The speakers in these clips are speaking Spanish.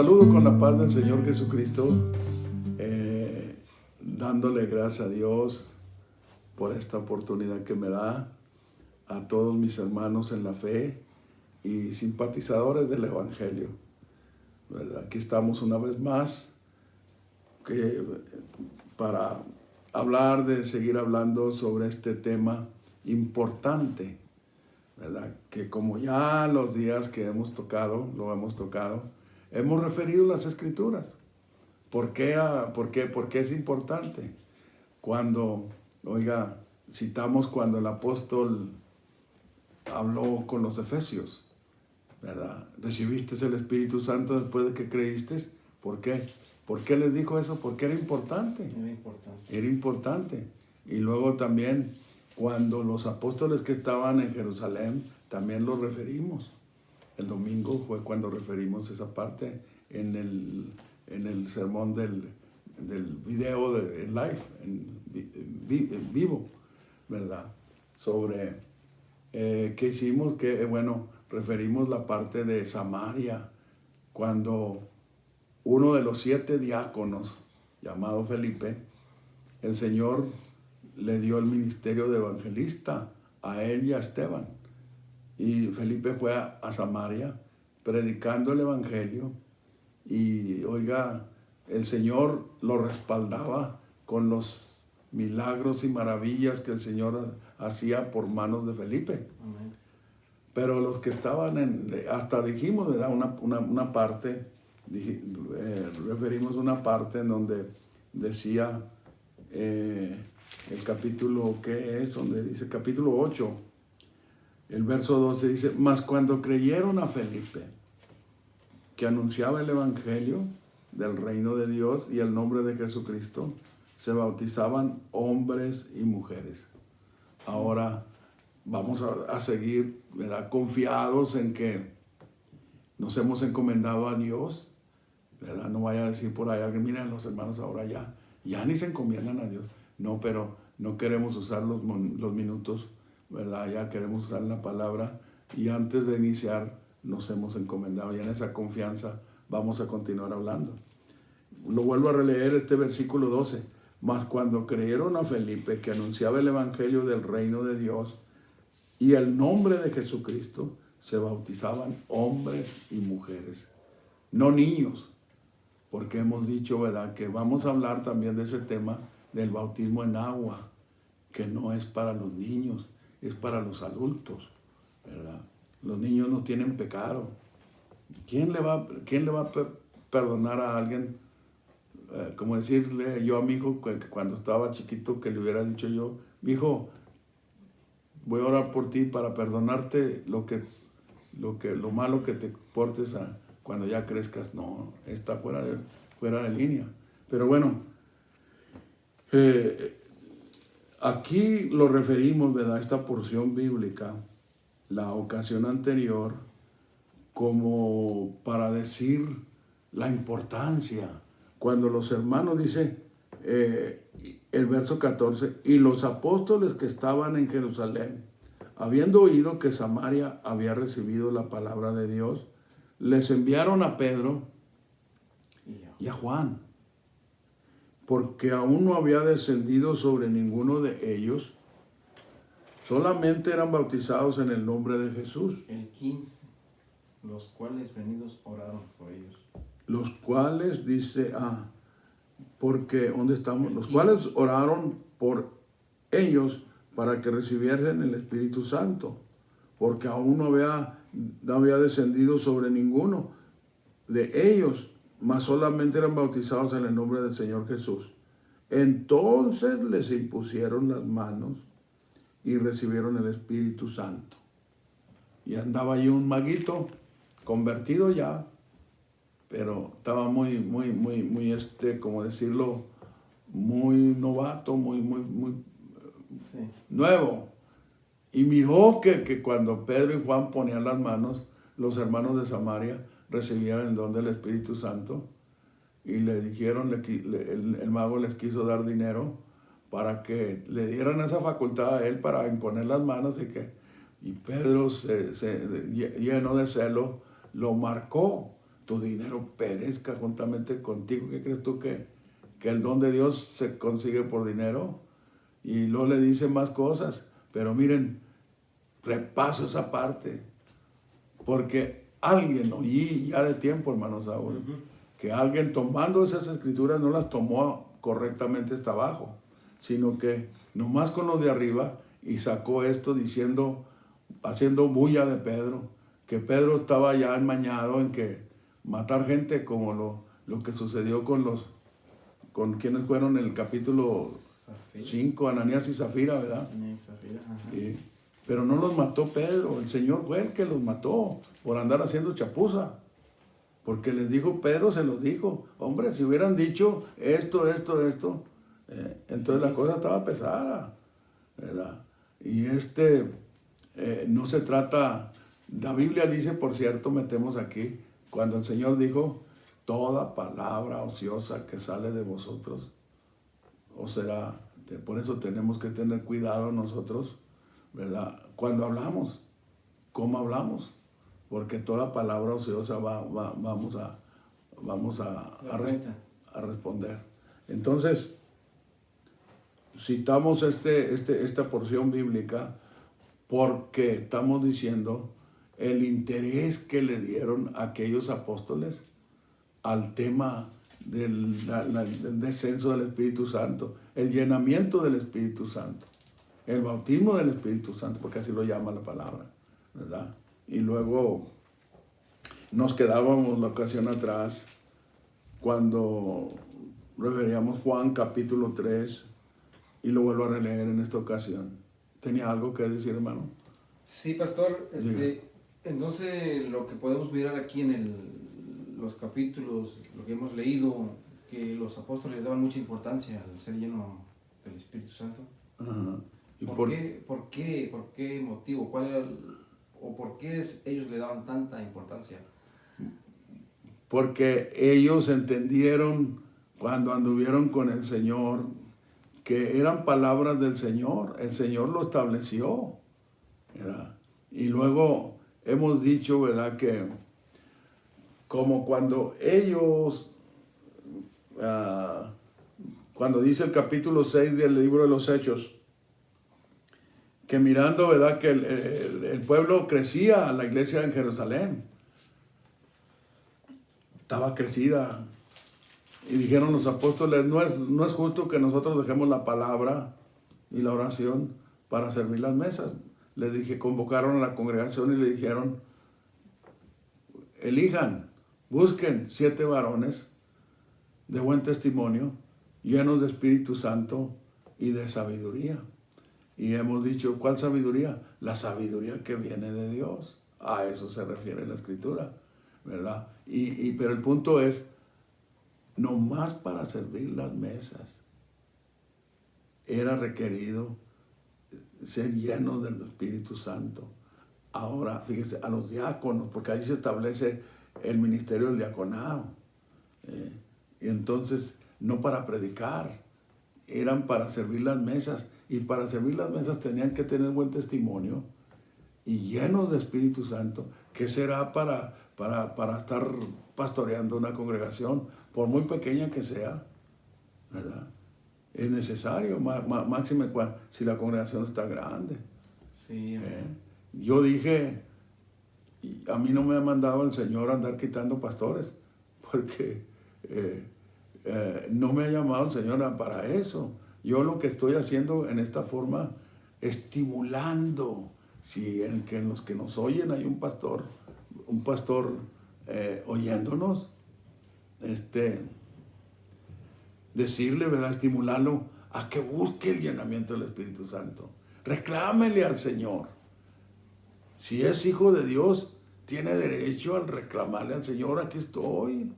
Los saludo con la paz del Señor Jesucristo, dándole gracias a Dios por esta oportunidad que me da, a todos mis hermanos en la fe y simpatizadores del Evangelio, ¿verdad? Aquí estamos una vez más para hablar seguir hablando sobre este tema importante, ¿verdad? Que como ya los días que lo hemos tocado, hemos referido las Escrituras. ¿Por qué es importante? Citamos cuando el apóstol habló con los efesios, ¿verdad? ¿Recibiste el Espíritu Santo después de que creíste? ¿Por qué? ¿Por qué les dijo eso? Porque era importante. Era importante. Y luego también, cuando los apóstoles que estaban en Jerusalén, también los referimos. El domingo fue cuando referimos esa parte en el sermón del video en live, en vivo, ¿verdad? Sobre qué hicimos, referimos la parte de Samaria, cuando uno de los 7 diáconos, llamado Felipe, el Señor le dio el ministerio de evangelista a él y a Esteban. Y Felipe fue a Samaria predicando el evangelio y, el Señor lo respaldaba con los milagros y maravillas que el Señor hacía por manos de Felipe. Amén. Pero los que estaban hasta dijimos, ¿verdad? Una parte, referimos una parte en donde decía el capítulo, ¿qué es? Donde dice, capítulo 8, el verso 12 dice, mas cuando creyeron a Felipe, que anunciaba el evangelio del reino de Dios y el nombre de Jesucristo, se bautizaban hombres y mujeres. Ahora vamos a seguir, ¿verdad?, confiados en que nos hemos encomendado a Dios, ¿verdad? No vaya a decir por ahí alguien, miren, los hermanos ahora ya ni se encomiendan a Dios. No, pero no queremos usar los minutos, ¿verdad? Ya queremos usar la palabra y antes de iniciar nos hemos encomendado. Y en esa confianza vamos a continuar hablando. Lo vuelvo a releer, este versículo 12. Mas cuando creyeron a Felipe, que anunciaba el evangelio del reino de Dios y el nombre de Jesucristo, se bautizaban hombres y mujeres, no niños, porque hemos dicho, ¿verdad?, que vamos a hablar también de ese tema del bautismo en agua, que no es para los niños, es para los adultos, ¿verdad? Los niños no tienen pecado. ¿Quién le va a perdonar a alguien? Como decirle yo a mi hijo que cuando estaba chiquito, que le hubiera dicho yo, mi hijo, voy a orar por ti para perdonarte lo malo que te portes cuando ya crezcas. No, está fuera de línea. Pero bueno, aquí lo referimos, ¿verdad?, esta porción bíblica, la ocasión anterior, como para decir la importancia. Cuando los hermanos, dice el verso 14, y los apóstoles que estaban en Jerusalén, habiendo oído que Samaria había recibido la palabra de Dios, les enviaron a Pedro y a Juan, porque aún no había descendido sobre ninguno de ellos, solamente eran bautizados en el nombre de Jesús. El 15, los cuales venidos oraron por ellos. Los cuales, dice, porque, ¿dónde estamos? Los cuales oraron por ellos para que recibieran el Espíritu Santo, porque aún no había descendido sobre ninguno de ellos, mas solamente eran bautizados en el nombre del Señor Jesús. Entonces les impusieron las manos y recibieron el Espíritu Santo. Y andaba allí un maguito, convertido ya, pero estaba muy, como decirlo, muy novato, muy sí, nuevo. Y miró que cuando Pedro y Juan ponían las manos, los hermanos de Samaria recibieron el don del Espíritu Santo. Y le dijeron, el mago les quiso dar dinero para que le dieran esa facultad a él para imponer las manos y Pedro, lleno de celo, lo marcó tu dinero perezca juntamente contigo. ¿Qué crees tú que el don de Dios se consigue por dinero? Y luego le dice más cosas, pero miren, repaso esa parte, porque alguien, oí ya de tiempo, hermano Saúl, que alguien tomando esas escrituras no las tomó correctamente hasta abajo, sino que nomás con lo de arriba, y sacó esto diciendo, haciendo bulla de Pedro, que Pedro estaba ya enmañado en que matar gente, como lo que sucedió con quienes fueron en el capítulo 5, Ananías y Zafira, ¿verdad? Ananías y Zafira, ajá. Sí. Pero no los mató Pedro, el Señor fue el que los mató por andar haciendo chapuza. Porque les dijo, Pedro se los dijo, hombre, si hubieran dicho esto, entonces la cosa estaba pesada, ¿verdad? Y no se trata, la Biblia dice, por cierto, metemos aquí, cuando el Señor dijo, toda palabra ociosa que sale de vosotros, o será, por eso tenemos que tener cuidado nosotros, ¿verdad? Cuando hablamos, ¿cómo hablamos? Porque toda palabra ociosa vamos a responder. Entonces, citamos esta porción bíblica porque estamos diciendo el interés que le dieron aquellos apóstoles al tema del descenso del Espíritu Santo, el llenamiento del Espíritu Santo, el bautismo del Espíritu Santo, porque así lo llama la palabra, ¿verdad? Y luego nos quedábamos la ocasión atrás cuando reveríamos Juan capítulo 3 y lo vuelvo a releer en esta ocasión. ¿Tenía algo que decir, hermano? Sí, pastor. Entonces, lo que podemos mirar aquí en los capítulos, lo que hemos leído, que los apóstoles le daban mucha importancia al ser lleno del Espíritu Santo. Ajá. ¿Y ¿Por qué motivo? ¿Por qué ellos le daban tanta importancia? Porque ellos entendieron cuando anduvieron con el Señor que eran palabras del Señor. El Señor lo estableció, ¿verdad? Y luego hemos dicho, ¿verdad?, que como cuando ellos, cuando dice el capítulo 6 del libro de los Hechos, que mirando, ¿verdad?, que el pueblo crecía, la iglesia en Jerusalén estaba crecida, y dijeron los apóstoles, no es justo que nosotros dejemos la palabra y la oración para servir las mesas. Les dije, convocaron a la congregación y le dijeron, elijan, busquen 7 varones de buen testimonio, llenos de Espíritu Santo y de sabiduría. Y hemos dicho, ¿cuál sabiduría? La sabiduría que viene de Dios. A eso se refiere la Escritura, ¿verdad? Pero el punto es, no más para servir las mesas era requerido ser lleno del Espíritu Santo. Ahora, fíjese, a los diáconos, porque ahí se establece el ministerio del diaconado. Y entonces, no para predicar, eran para servir las mesas. Y para servir las mesas tenían que tener buen testimonio y llenos de Espíritu Santo, que será para estar pastoreando una congregación, por muy pequeña que sea, ¿verdad? Es necesario, máxime si la congregación está grande. Sí, yo dije, a mí no me ha mandado el Señor a andar quitando pastores, porque no me ha llamado el Señor para eso. Yo lo que estoy haciendo en esta forma, estimulando, si en los que nos oyen hay un pastor oyéndonos, decirle, ¿verdad?, estimularlo a que busque el llenamiento del Espíritu Santo. Reclámele al Señor. Si es hijo de Dios, tiene derecho al reclamarle al Señor. Aquí estoy.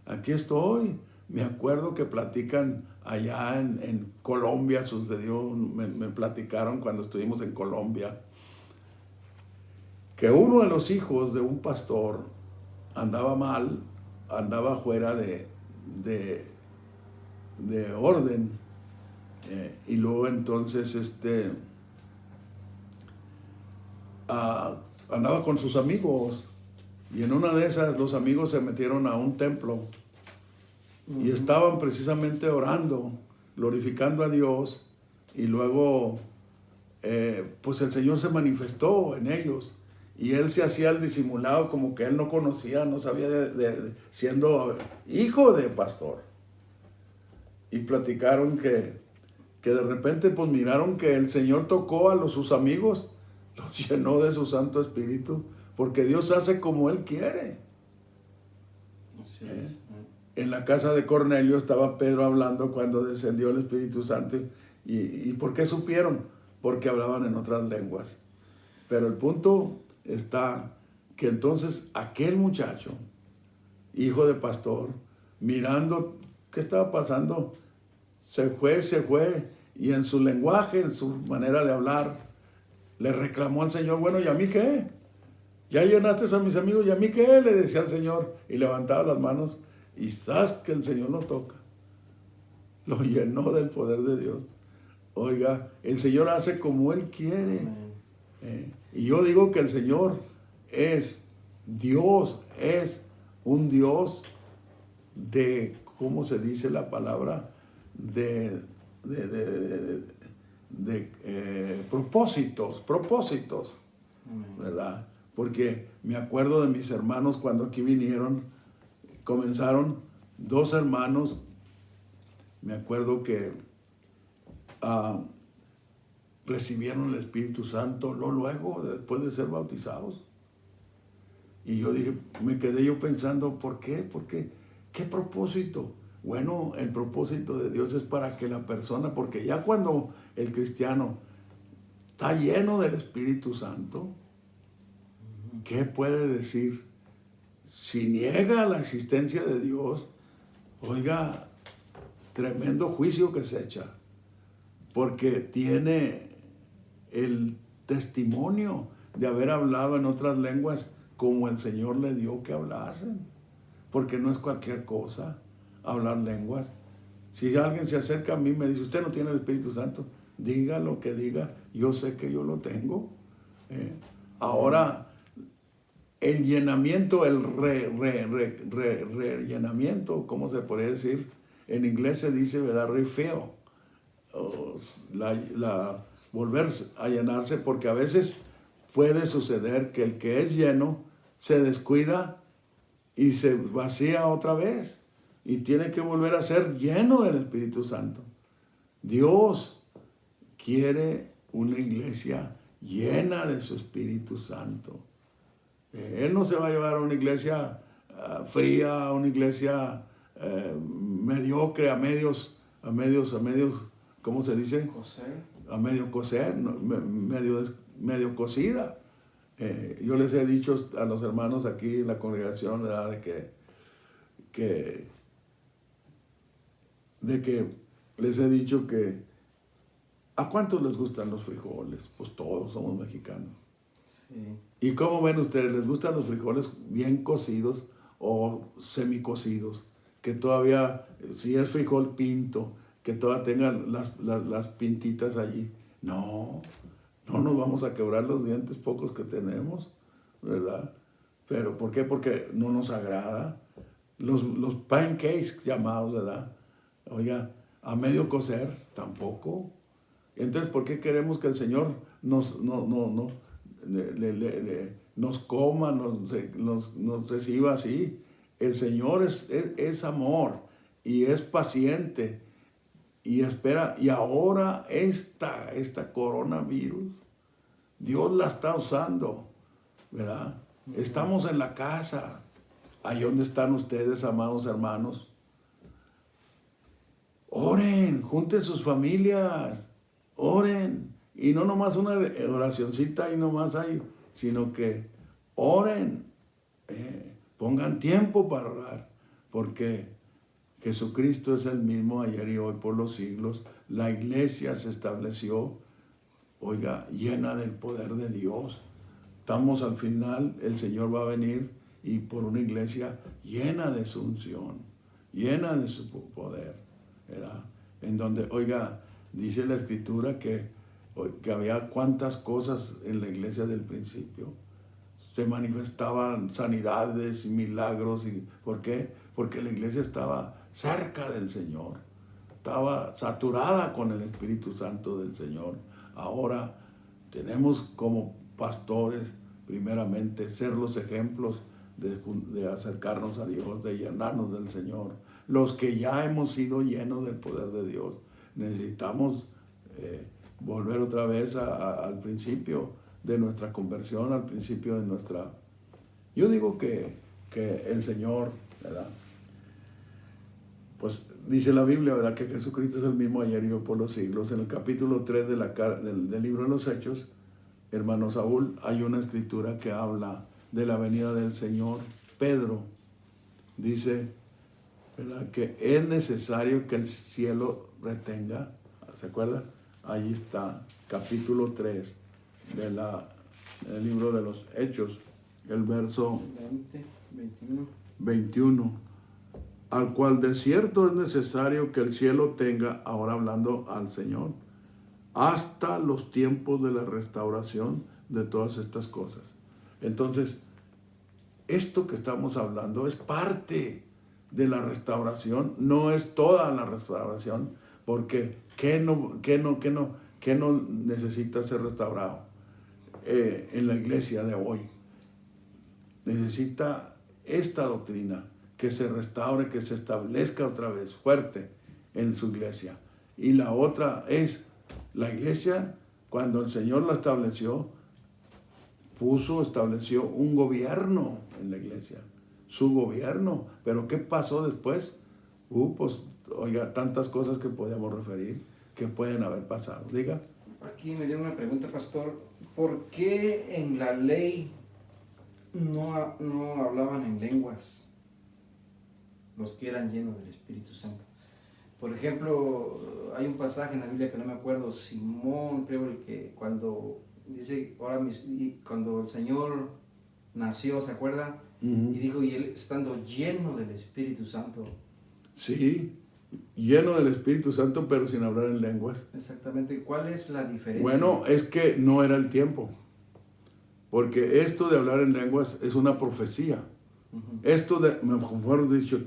Aquí estoy. Me acuerdo que platican allá en Colombia, sucedió, me platicaron cuando estuvimos en Colombia, que uno de los hijos de un pastor andaba mal, andaba fuera de orden, y luego entonces andaba con sus amigos, Y en una de esas los amigos se metieron a un templo y estaban precisamente orando, glorificando a Dios, y luego pues el Señor se manifestó en ellos y él se hacía el disimulado como que él no conocía, no sabía siendo hijo de pastor. Y platicaron que de repente pues miraron que el Señor tocó a sus amigos, los llenó de su Santo Espíritu, porque Dios hace como Él quiere. Así es. En la casa de Cornelio estaba Pedro hablando cuando descendió el Espíritu Santo. ¿Y por qué supieron? Porque hablaban en otras lenguas. Pero el punto está que entonces aquel muchacho, hijo de pastor, mirando qué estaba pasando, se fue, y en su lenguaje, en su manera de hablar, le reclamó al Señor, bueno, ¿y a mí qué? Ya llenaste a mis amigos, ¿y a mí qué? Le decía al Señor, y levantaba las manos, y sabes que el Señor lo toca. Lo llenó del poder de Dios. Oiga, el Señor hace como Él quiere. Y yo digo que el Señor es Dios, es un Dios de, ¿cómo se dice la palabra? De propósitos, ¿verdad? Porque me acuerdo de mis hermanos cuando aquí vinieron, comenzaron 2 hermanos, me acuerdo que recibieron el Espíritu Santo luego, después de ser bautizados. Y yo dije, me quedé yo pensando, ¿por qué? ¿Por qué? ¿Qué propósito? Bueno, el propósito de Dios es para que la persona, porque ya cuando el cristiano está lleno del Espíritu Santo, ¿qué puede decir? Si niega la existencia de Dios, oiga, tremendo juicio que se echa, porque tiene el testimonio de haber hablado en otras lenguas como el Señor le dio que hablasen, porque no es cualquier cosa hablar lenguas. Si alguien se acerca a mí y me dice, usted no tiene el Espíritu Santo, diga lo que diga, yo sé que yo lo tengo. Ahora, el llenamiento, el rellenamiento, ¿cómo se podría decir? En inglés se dice, ¿verdad? Refill. Volver a llenarse, porque a veces puede suceder que el que es lleno se descuida y se vacía otra vez y tiene que volver a ser lleno del Espíritu Santo. Dios quiere una iglesia llena de su Espíritu Santo. Él no se va a llevar a una iglesia fría, a una iglesia mediocre, a medios, ¿cómo se dice? Coser. A medio cocer, medio cocida. Yo les he dicho a los hermanos aquí en la congregación, ¿verdad? de que les he dicho que ¿a cuántos les gustan los frijoles? Pues todos somos mexicanos. Sí. ¿Y cómo ven ustedes? ¿Les gustan los frijoles bien cocidos o semicocidos? Que todavía, si es frijol pinto, que todavía tengan las pintitas allí. No nos vamos a quebrar los dientes pocos que tenemos, ¿verdad? ¿Pero por qué? Porque no nos agrada. Los pancakes llamados, ¿verdad? Oiga, a medio cocer, tampoco. Entonces, ¿por qué queremos que el Señor nos coma, nos reciba así? El Señor es amor y es paciente y espera. Y ahora esta coronavirus, Dios la está usando, ¿verdad? Estamos en la casa. Ahí donde están ustedes, amados hermanos. Oren, junten sus familias, oren. Y no nomás una oracioncita y nomás ahí, sino que oren, pongan tiempo para orar, porque Jesucristo es el mismo ayer y hoy por los siglos. La iglesia se estableció, oiga, llena del poder de Dios. Estamos al final, el Señor va a venir y por una iglesia llena de su unción, llena de su poder, ¿verdad? En donde, oiga, dice la Escritura que había cuantas cosas en la iglesia del principio. se manifestaban sanidades y milagros. ¿Por qué? Porque la iglesia estaba cerca del Señor, estaba saturada con el Espíritu Santo del Señor. Ahora tenemos como pastores, primeramente, ser los ejemplos de acercarnos a Dios, de llenarnos del Señor. Los que ya hemos sido llenos del poder de Dios, necesitamos volver otra vez al principio de nuestra conversión, al principio de nuestra... Yo digo que el Señor, ¿verdad? Pues dice la Biblia, ¿verdad?, que Jesucristo es el mismo ayer y hoy por los siglos. En el capítulo 3 del libro de los Hechos, hermano Saúl, hay una escritura que habla de la venida del Señor. Pedro dice, ¿verdad?, que es necesario que el cielo retenga. ¿Se acuerdan? Allí está, capítulo 3 del libro de los Hechos, el verso 21. Al cual de cierto es necesario que el cielo tenga, ahora hablando al Señor, hasta los tiempos de la restauración de todas estas cosas. Entonces, esto que estamos hablando es parte de la restauración, no es toda la restauración, porque ¿qué no necesita ser restaurado en la iglesia de hoy? Necesita esta doctrina, que se restaure, que se establezca otra vez fuerte en su iglesia. Y la otra es, la iglesia, cuando el Señor la estableció, estableció un gobierno en la iglesia, su gobierno. Pero ¿qué pasó después? Pues, oiga, tantas cosas que podemos referir, que pueden haber pasado. Diga. Aquí me dieron una pregunta, pastor. ¿Por qué en la ley no hablaban en lenguas los que eran llenos del Espíritu Santo? Por ejemplo, hay un pasaje en la Biblia que no me acuerdo, Simón, creo, el que cuando dice, cuando el Señor nació, ¿se acuerda? Y dijo, y él estando lleno del Espíritu Santo. Sí, lleno del Espíritu Santo, pero sin hablar en lenguas. Exactamente. ¿Cuál es la diferencia? Bueno, es que no era el tiempo. Porque esto de hablar en lenguas es una profecía. Esto de, mejor dicho,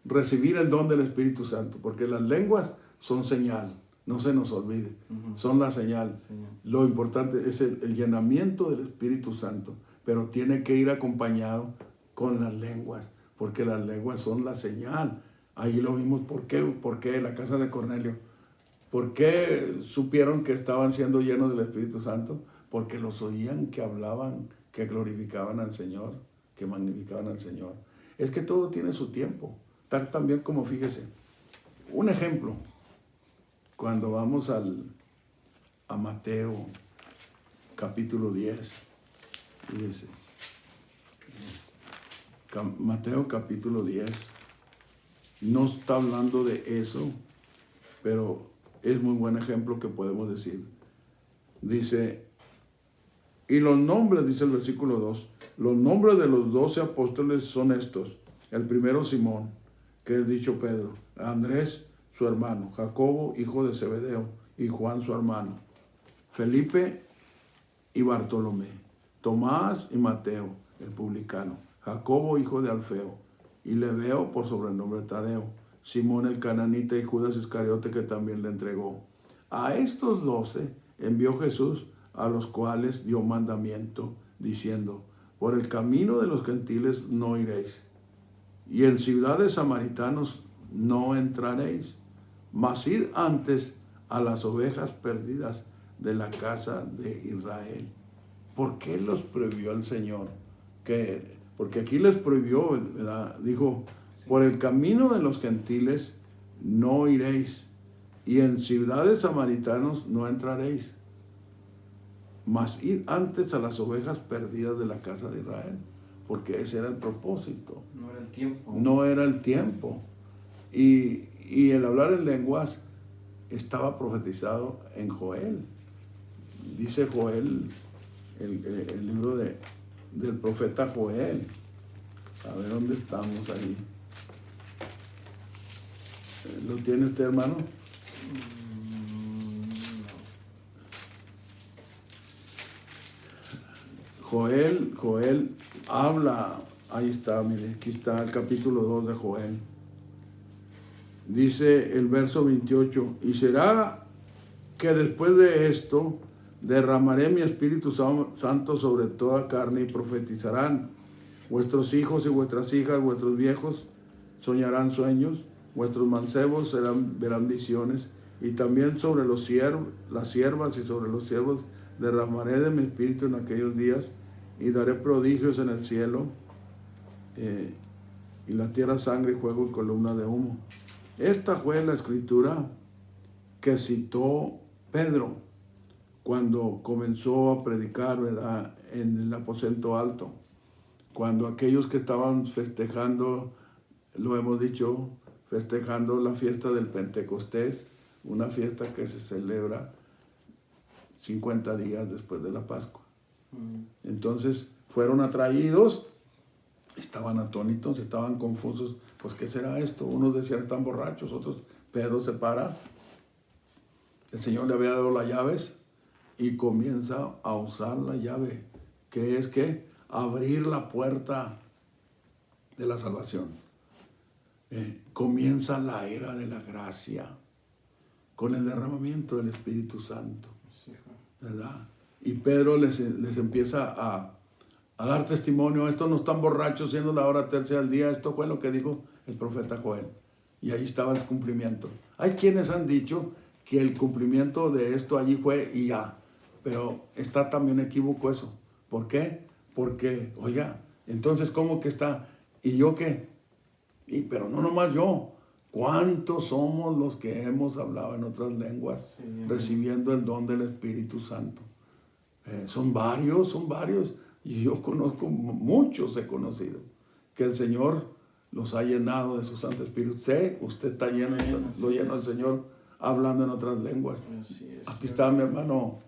recibir el don del Espíritu Santo. Porque las lenguas son señal, no se nos olvide. Son la señal. Lo importante es el llenamiento del Espíritu Santo. Pero tiene que ir acompañado con las lenguas. Porque las lenguas son la señal. Ahí lo vimos. ¿Por qué la casa de Cornelio? ¿Por qué supieron que estaban siendo llenos del Espíritu Santo? Porque los oían que hablaban, que glorificaban al Señor, que magnificaban al Señor. Es que todo tiene su tiempo. Tal también como, fíjese, un ejemplo, cuando vamos a Mateo capítulo 10, fíjese, Mateo capítulo 10, no está hablando de eso, pero es muy buen ejemplo que podemos decir. Dice, y los nombres, dice el versículo 2, los nombres de los 12 apóstoles son estos. El primero Simón, que es dicho Pedro, Andrés, su hermano, Jacobo, hijo de Zebedeo, y Juan, su hermano, Felipe y Bartolomé, Tomás y Mateo, el publicano, Jacobo, hijo de Alfeo, y Lebeo, por sobrenombre Tadeo, Simón el cananita y Judas Iscariote, que también le entregó. A estos 12 envió Jesús, a los cuales dio mandamiento, diciendo, por el camino de los gentiles no iréis, y en ciudades samaritanos no entraréis, mas id antes a las ovejas perdidas de la casa de Israel. ¿Por qué los prohibió el Señor? Porque aquí les prohibió, ¿verdad? Dijo, por el camino de los gentiles no iréis, y en ciudades samaritanos no entraréis, mas id antes a las ovejas perdidas de la casa de Israel. Porque ese era el propósito. No era el tiempo. No era el tiempo. Y el hablar en lenguas estaba profetizado en Joel. Dice Joel, el libro del profeta Joel. A ver dónde estamos ahí. ¿Lo tiene usted, hermano? Joel habla, ahí está, mire, aquí está el capítulo 2 de Joel. Dice el verso 28, y será que después de esto derramaré mi Espíritu Santo sobre toda carne y profetizarán. Vuestros hijos y vuestras hijas, vuestros viejos soñarán sueños, vuestros mancebos verán visiones, y también sobre las siervas y sobre los siervos derramaré de mi Espíritu en aquellos días, y daré prodigios en el cielo, y la tierra sangre, y fuego y columna de humo. Esta fue la escritura que citó Pedro cuando comenzó a predicar, ¿verdad?, en el aposento alto. Cuando aquellos que estaban festejando, lo hemos dicho, festejando la fiesta del Pentecostés, una fiesta que se celebra 50 días después de la Pascua. Entonces fueron atraídos, estaban atónitos, estaban confusos. Pues, ¿qué será esto? Unos decían, están borrachos, otros. Pedro se para, el Señor le había dado las llaves y comienza a usar la llave, que es que abrir la puerta de la salvación. Comienza la era de la gracia con el derramamiento del Espíritu Santo, ¿verdad? Y Pedro les empieza a dar testimonio. Estos no están borrachos, siendo la hora tercera del día. Esto fue lo que dijo el profeta Joel. Y ahí estaba el cumplimiento. Hay quienes han dicho que el cumplimiento de esto allí fue y ya. Pero está también equívoco eso. ¿Por qué? Porque, oiga, entonces, ¿cómo que está? ¿Y yo qué? Pero no nomás yo. ¿Cuántos somos los que hemos hablado en otras lenguas, recibiendo el don del Espíritu Santo? Son varios. Y yo conozco, muchos he conocido, que el Señor los ha llenado de su Santo Espíritu. Usted está lleno, lo lleno del Señor, hablando en otras lenguas. Aquí está mi hermano,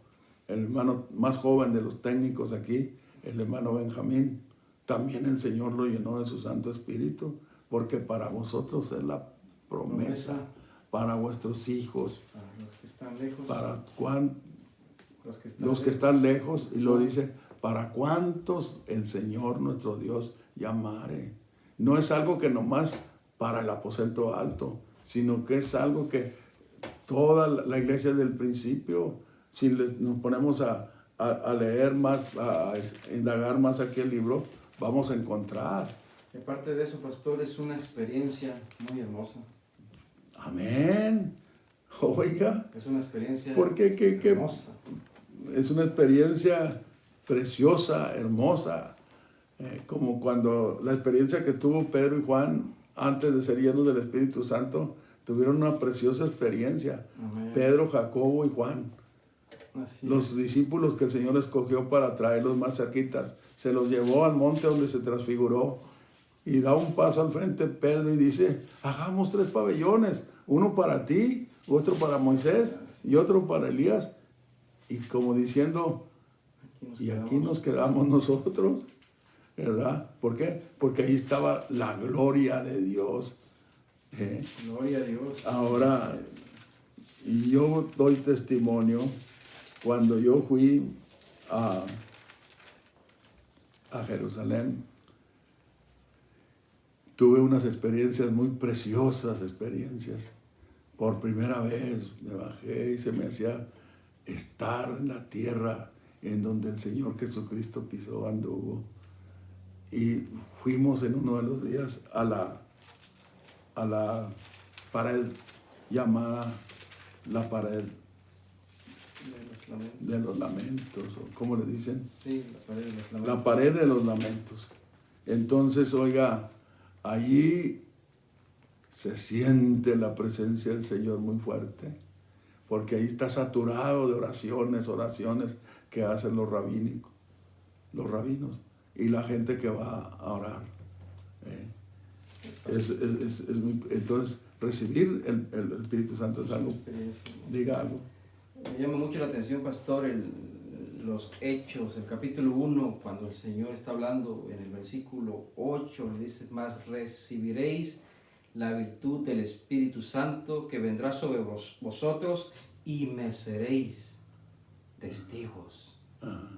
el hermano más joven de los técnicos aquí, el hermano Benjamín. También el Señor lo llenó de su Santo Espíritu, porque para vosotros es la promesa, para vuestros hijos, para los que están lejos, para los que están lejos, y lo dice, para cuántos el Señor nuestro Dios llamare. No es algo que nomás para el aposento alto, sino que es algo que toda la iglesia del principio, si nos ponemos a leer más, a indagar más aquí el libro, vamos a encontrar. Y aparte de eso, pastor, es una experiencia muy hermosa. Amén. Oiga. Es una experiencia hermosa. Es una experiencia preciosa, hermosa. Como cuando la experiencia que tuvo Pedro y Juan antes de ser llenos del Espíritu Santo, tuvieron una preciosa experiencia. Amén. Pedro, Jacobo y Juan. Los discípulos que el Señor escogió para traerlos más cerquitas, se los llevó al monte donde se transfiguró y da un paso al frente Pedro y dice, hagamos 3 pabellones, uno para ti, otro para Moisés y otro para Elías. Y como diciendo, aquí nos quedamos nosotros, ¿verdad? ¿Por qué? Porque ahí estaba la gloria de Dios. Gloria a Dios. Ahora, yo doy testimonio. Cuando yo fui a Jerusalén, tuve unas experiencias muy preciosas, Por primera vez me bajé y se me hacía estar en la tierra en donde el Señor Jesucristo pisó, anduvo. Y fuimos en uno de los días a la pared llamada la pared de los lamentos, o ¿cómo le dicen? Sí, la pared de los lamentos. La pared de los lamentos. Entonces, oiga, allí se siente la presencia del Señor muy fuerte, porque ahí está saturado de oraciones que hacen los rabinos, y la gente que va a orar. Entonces, recibir el Espíritu Santo es algo, diga algo. Me llama mucho la atención, pastor, los Hechos, el capítulo 1, cuando el Señor está hablando en el versículo 8, le dice, más recibiréis la virtud del Espíritu Santo que vendrá sobre vosotros y me seréis testigos.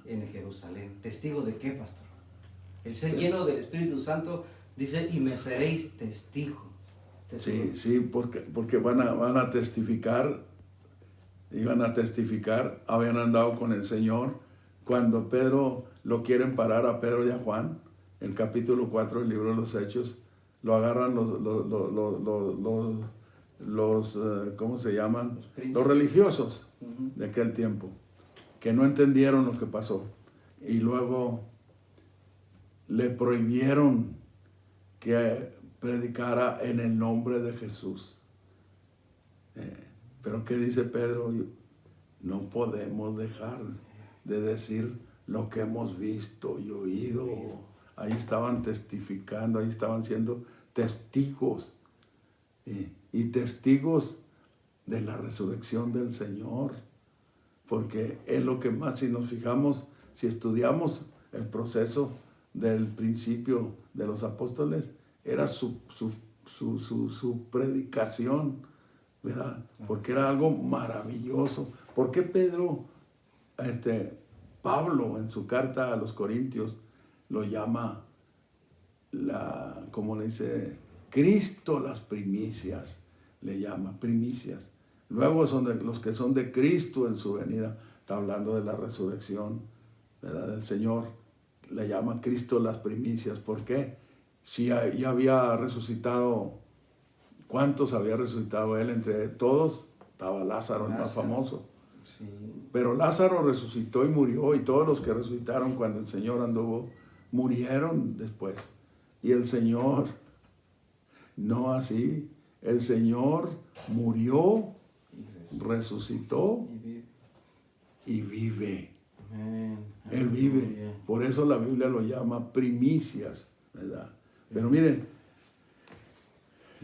en Jerusalén. ¿Testigo de qué, pastor? El ser lleno del Espíritu Santo dice, y me seréis testigo. Sí, porque van a testificar, iban a testificar, habían andado con el Señor. Cuando Pedro lo quieren parar a Pedro y a Juan, en capítulo 4 del libro de los Hechos, lo agarran los ¿cómo se llaman? Los religiosos de aquel tiempo, que no entendieron lo que pasó. Y luego le prohibieron que predicara en el nombre de Jesús. Pero ¿qué dice Pedro? No podemos dejar de decir lo que hemos visto y oído. Ahí estaban testificando, ahí estaban siendo testigos. Y testigos de la resurrección del Señor. Porque es lo que más, si nos fijamos, si estudiamos el proceso del principio de los apóstoles, era su predicación, ¿verdad? Porque era algo maravilloso. ¿Por qué Pablo en su carta a los Corintios lo llama, como le dice, Cristo las primicias, le llama primicias? Luego los que son de Cristo en su venida, está hablando de la resurrección, ¿verdad?, del Señor, le llama Cristo las primicias. ¿Por qué? Si ya había resucitado, ¿cuántos había resucitado él? Entre todos estaba Lázaro, el más famoso. Sí. Pero Lázaro resucitó y murió, y todos los que resucitaron cuando el Señor anduvo, murieron después. Y el Señor, no así, el Señor murió, resucitó y vive. Amén. Él vive. Por eso la Biblia lo llama primicias, ¿verdad? Pero miren,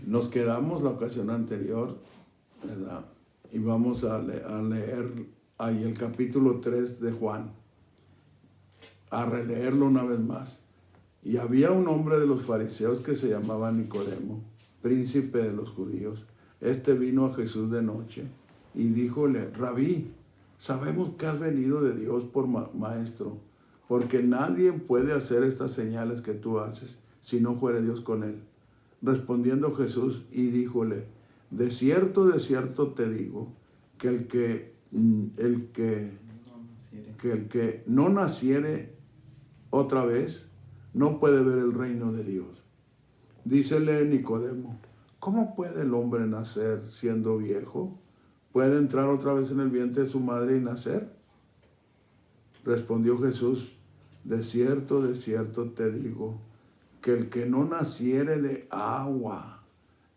nos quedamos la ocasión anterior, ¿verdad? Y vamos a leer ahí el capítulo 3 de Juan, a releerlo una vez más. Y había un hombre de los fariseos que se llamaba Nicodemo, príncipe de los judíos. Este vino a Jesús de noche y díjole: Rabí, sabemos que has venido de Dios por maestro, porque nadie puede hacer estas señales que tú haces si no fuere Dios con él. Respondiendo Jesús y díjole: de cierto te digo, que el que no naciere otra vez no puede ver el reino de Dios. Dícele Nicodemo: ¿cómo puede el hombre nacer siendo viejo? ¿Puede entrar otra vez en el vientre de su madre y nacer? Respondió Jesús: de cierto te digo, que el que no naciere de agua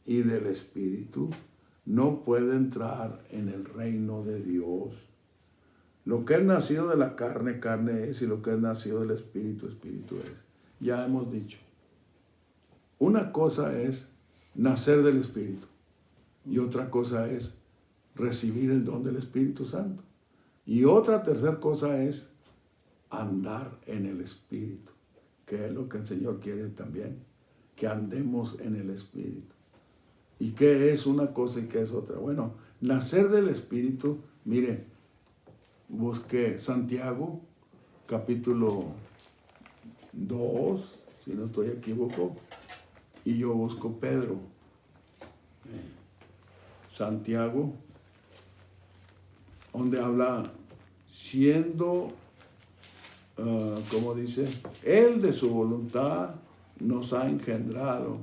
y del Espíritu no puede entrar en el reino de Dios. Lo que es nacido de la carne, carne es, y lo que es nacido del Espíritu, Espíritu es. Ya hemos dicho, una cosa es nacer del Espíritu y otra cosa es recibir el don del Espíritu Santo. Y otra tercera cosa es andar en el Espíritu, que es lo que el Señor quiere también, que andemos en el Espíritu. ¿Y qué es una cosa y qué es otra? Bueno, nacer del Espíritu, mire, busqué Santiago, capítulo 2, si no estoy equivocado, y yo busco Pedro. Santiago, donde habla siendo, como dice, Él de su voluntad nos ha engendrado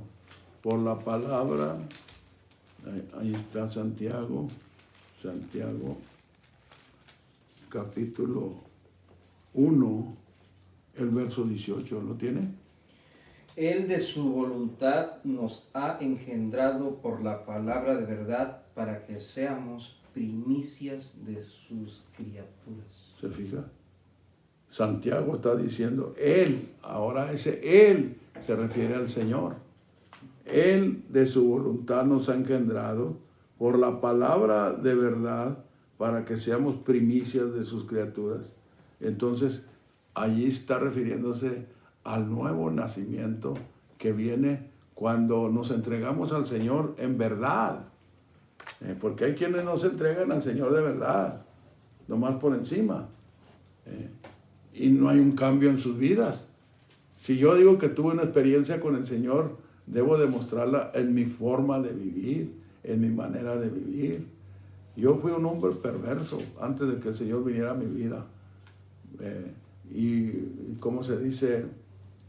por la palabra. Ahí está Santiago, capítulo 1, el verso 18, ¿lo tiene? Él de su voluntad nos ha engendrado por la palabra de verdad para que seamos primicias de sus criaturas. ¿Se fija? Santiago está diciendo Él, ahora ese Él se refiere al Señor. Él de su voluntad nos ha engendrado por la palabra de verdad para que seamos primicias de sus criaturas. Entonces, allí está refiriéndose al nuevo nacimiento que viene cuando nos entregamos al Señor en verdad. Porque hay quienes no se entregan al Señor de verdad, nomás por encima. y no hay un cambio en sus vidas. Si yo digo que tuve una experiencia con el Señor, debo demostrarla en mi forma de vivir, en mi manera de vivir. Yo fui un hombre perverso antes de que el Señor viniera a mi vida. Y como se dice,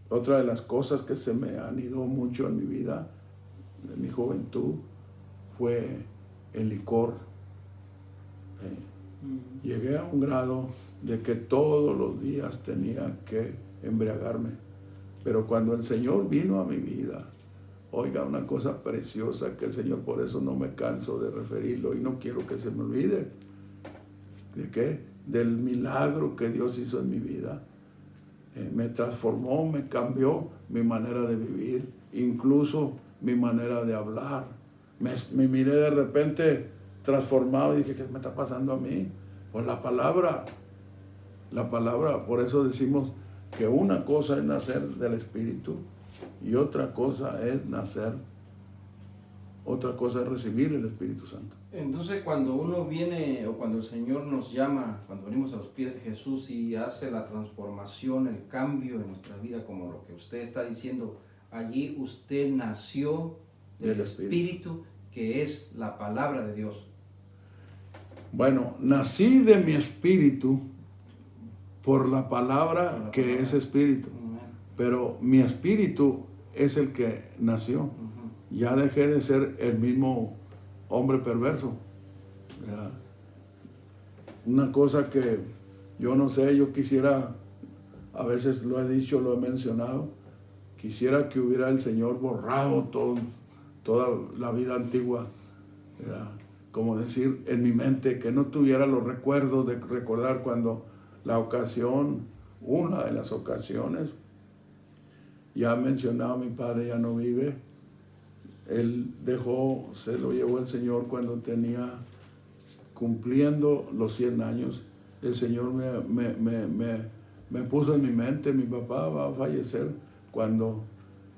otra de las cosas que se me han ido mucho en mi vida, en mi juventud, fue el licor. Llegué a un grado de que todos los días tenía que embriagarme. Pero cuando el Señor vino a mi vida, oiga, una cosa preciosa que el Señor, por eso no me canso de referirlo y no quiero que se me olvide. ¿De qué? Del milagro que Dios hizo en mi vida. Me transformó, me cambió mi manera de vivir, incluso mi manera de hablar. Me miré de repente transformado y dije, ¿qué me está pasando a mí? Pues la palabra, por eso decimos que una cosa es nacer del Espíritu y otra cosa es recibir el Espíritu Santo. Entonces, cuando uno viene, o cuando el Señor nos llama, cuando venimos a los pies de Jesús y hace la transformación, el cambio en nuestra vida, como lo que usted está diciendo, allí usted nació del Espíritu, que es la palabra de Dios. Bueno, nací de mi espíritu por la palabra que es espíritu. Pero mi espíritu es el que nació. Ya dejé de ser el mismo hombre perverso. ¿Verdad? Una cosa que yo no sé, yo quisiera, a veces lo he dicho, lo he mencionado, quisiera que hubiera el Señor borrado toda la vida antigua, ¿verdad? Como decir, en mi mente, que no tuviera los recuerdos de recordar cuando una de las ocasiones, ya mencionado, mi padre ya no vive. Él se lo llevó el Señor cuando cumpliendo los 100 años. El Señor me puso en mi mente, mi papá va a fallecer cuando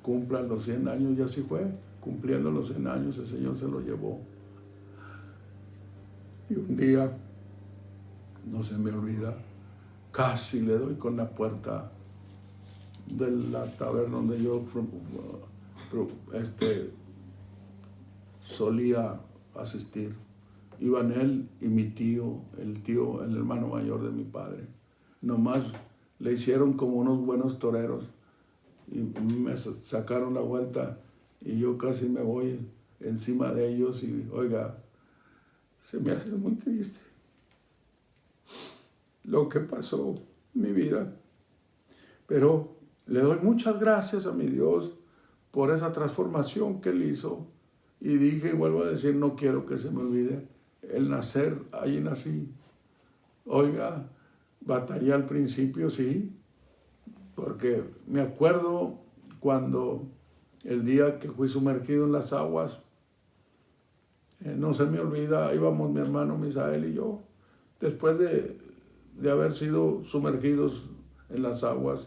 cumplan los 100 años, y así fue. Cumpliendo los 100 años, el Señor se lo llevó. Y un día, no se me olvida, casi le doy con la puerta de la taberna donde yo solía asistir. Iban él y mi tío, el hermano mayor de mi padre. Nomás le hicieron como unos buenos toreros y me sacaron la vuelta y yo casi me voy encima de ellos y, oiga, se me hace muy triste lo que pasó en mi vida. Pero le doy muchas gracias a mi Dios por esa transformación que Él hizo. Y dije, y vuelvo a decir, no quiero que se me olvide el nacer, allí nací. Oiga, batallé al principio, sí, porque me acuerdo cuando el día que fui sumergido en las aguas, no se me olvida, íbamos mi hermano Misael y yo, después de haber sido sumergidos en las aguas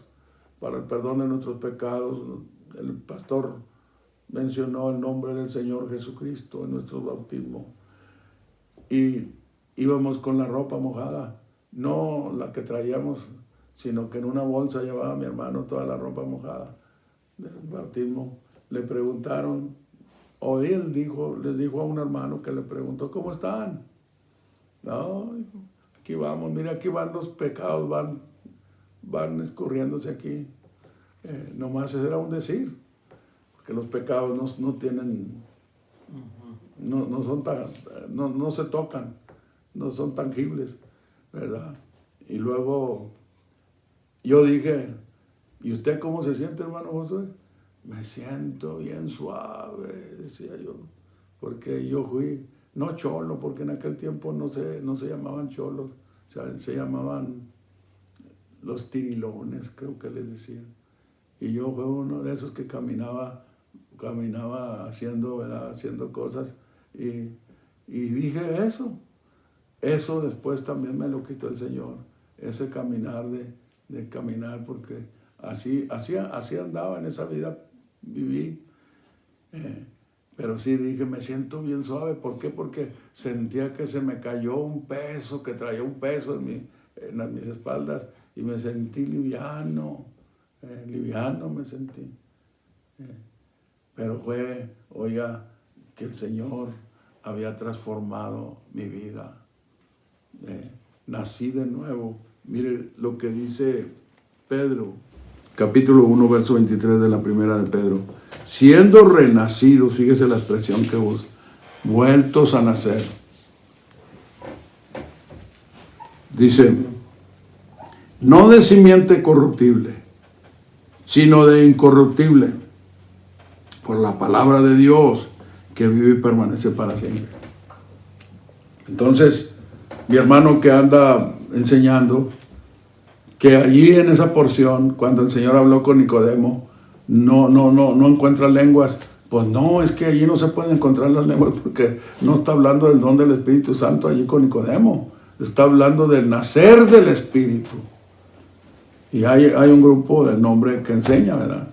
para el perdón de nuestros pecados. El pastor mencionó el nombre del Señor Jesucristo en nuestro bautismo y íbamos con la ropa mojada, no la que traíamos, sino que en una bolsa llevaba mi hermano toda la ropa mojada del bautismo. Le preguntaron, o él les dijo a un hermano que le preguntó, ¿cómo están? No, aquí vamos, mira, aquí van los pecados, van escurriéndose aquí. Nomás era un decir, porque los pecados no tienen, no son no se tocan, no son tangibles, ¿verdad? Y luego yo dije, ¿y usted cómo se siente, hermano Josué? Me siento bien suave, decía yo, porque yo fui, no cholo, porque en aquel tiempo no se llamaban cholos, o sea, se llamaban los tirilones, creo que les decían. Y yo fui uno de esos que caminaba haciendo, ¿verdad? Haciendo cosas. Y dije eso después también me lo quitó el Señor, ese caminar de caminar, porque así andaba en esa vida, viví. Pero sí dije, me siento bien suave. ¿Por qué? Porque sentía que se me cayó un peso, que traía un peso en mis espaldas y me sentí liviano, liviano me sentí. Pero fue, oiga, que el Señor había transformado mi vida. Nací de nuevo. Mire lo que dice Pedro, capítulo 1, verso 23 de la primera de Pedro. Siendo renacidos, fíjese la expresión que usa, vueltos a nacer. Dice, no de simiente corruptible, sino de incorruptible, por la palabra de Dios que vive y permanece para siempre. Entonces, mi hermano que anda enseñando, que allí en esa porción, cuando el Señor habló con Nicodemo, no encuentra lenguas. Pues no, es que allí no se pueden encontrar las lenguas porque no está hablando del don del Espíritu Santo allí con Nicodemo. Está hablando del nacer del Espíritu. Y hay un grupo del nombre que enseña, ¿verdad?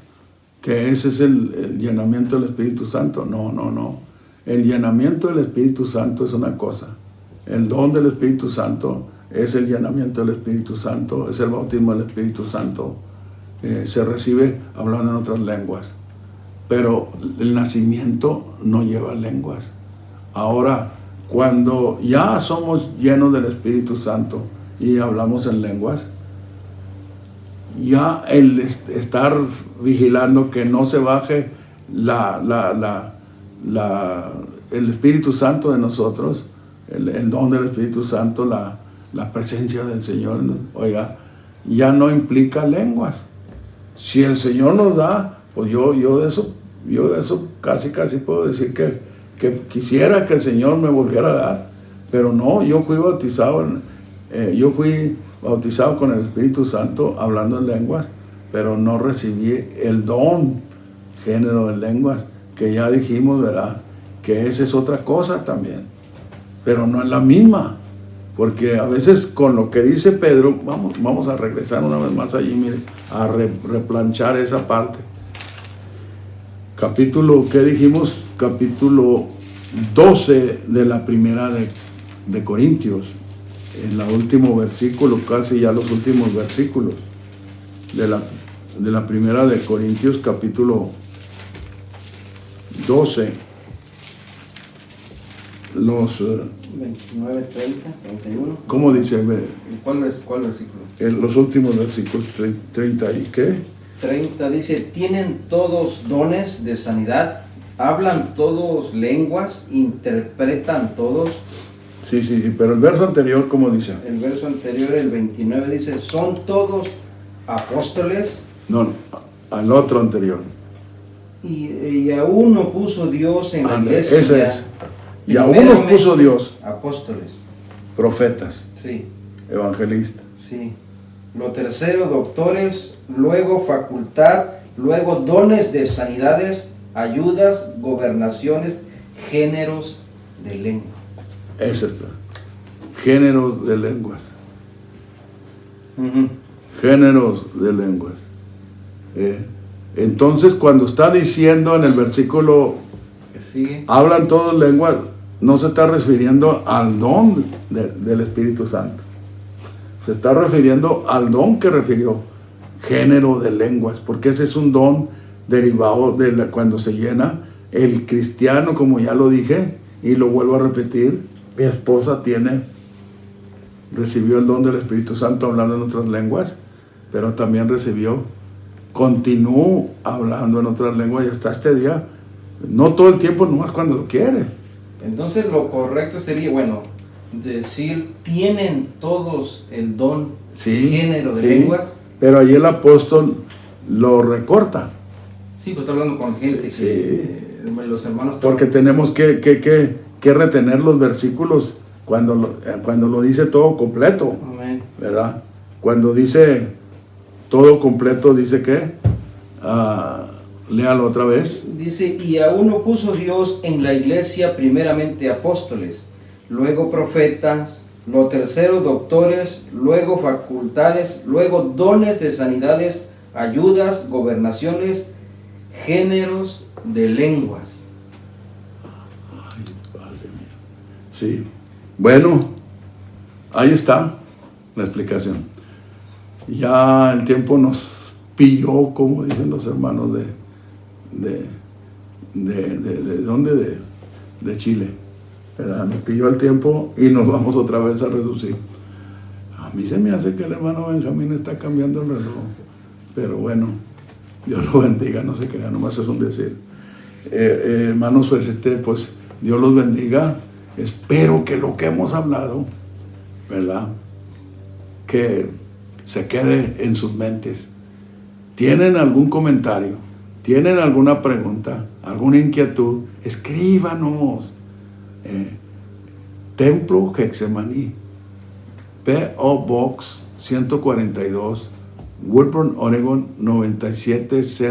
Que ese es el llenamiento del Espíritu Santo. No. El llenamiento del Espíritu Santo es una cosa. El don del Espíritu Santo es el llenamiento del Espíritu Santo, es el bautismo del Espíritu Santo. Se recibe hablando en otras lenguas. Pero el nacimiento no lleva lenguas. Ahora, cuando ya somos llenos del Espíritu Santo y hablamos en lenguas, ya el estar vigilando que no se baje el Espíritu Santo de nosotros, el don del Espíritu Santo, la presencia del Señor, oiga, ya no implica lenguas. Si el Señor nos da, pues yo de eso casi puedo decir que quisiera que el Señor me volviera a dar, pero no, yo fui bautizado con el Espíritu Santo hablando en lenguas, pero no recibí el don, género de lenguas, que ya dijimos, ¿verdad? Que esa es otra cosa también, pero no es la misma, porque a veces con lo que dice Pedro, vamos a regresar una vez más allí, mire, a replanchar esa parte. Capítulo, ¿qué dijimos? Capítulo 12 de la primera de Corintios, en el último versículo, casi ya los últimos versículos de la primera de Corintios, capítulo 12, los 29, 30, 31. ¿Cómo dice? ¿Cuál versículo? Los últimos versículos, 30 y ¿qué? 30 dice, tienen todos dones de sanidad, hablan todos lenguas, interpretan todos. Sí, pero el verso anterior, ¿cómo dice? El verso anterior, el 29, dice, son todos apóstoles. No, al otro anterior. Y a uno puso Dios en la iglesia. Ese es. Y a unos puso Dios. Apóstoles. Profetas. Sí. Evangelistas. Sí. Lo tercero, doctores, luego facultad, luego dones de sanidades, ayudas, gobernaciones, géneros de lengua. Ese está. Géneros de lenguas. Géneros de lenguas. Entonces, cuando está diciendo en el versículo que sigue, hablan todas lenguas, no se está refiriendo al don del Espíritu Santo. Se está refiriendo al don que refirió, género de lenguas, porque ese es un don derivado de cuando se llena. El cristiano, como ya lo dije, y lo vuelvo a repetir, mi esposa recibió el don del Espíritu Santo hablando en otras lenguas, pero también continuó hablando en otras lenguas y hasta este día, no todo el tiempo, nomás cuando lo quiere. Entonces lo correcto sería, decir, tienen todos el don, género de lenguas. Pero ahí el apóstol lo recorta. Sí, pues está hablando con gente los hermanos. Porque tenemos que retener los versículos cuando lo dice todo completo. Amén. ¿Verdad? Cuando dice todo completo, dice que léalo otra vez. Dice, y a uno puso Dios en la iglesia primeramente apóstoles, luego profetas, lo tercero doctores, luego facultades, luego dones de sanidades, ayudas, gobernaciones, géneros de lenguas. Ay, Padre mío. Sí. Bueno, ahí está. la explicación. Ya el tiempo nos pilló, como dicen los hermanos de ¿dónde? De Chile, ¿verdad? Nos pilló el tiempo y nos vamos otra vez a reducir. A mí se me hace que el hermano Benjamín está cambiando el reloj, pero bueno, Dios lo bendiga, no se crea, nomás es un decir. Hermanos, pues Dios los bendiga. Espero que lo que hemos hablado, ¿verdad?, que se quede en sus mentes. ¿Tienen algún comentario? ¿Tienen alguna pregunta? ¿Alguna inquietud? Escríbanos. Templo Getsemaní, P.O. Box 142, Woodburn, Oregon 970.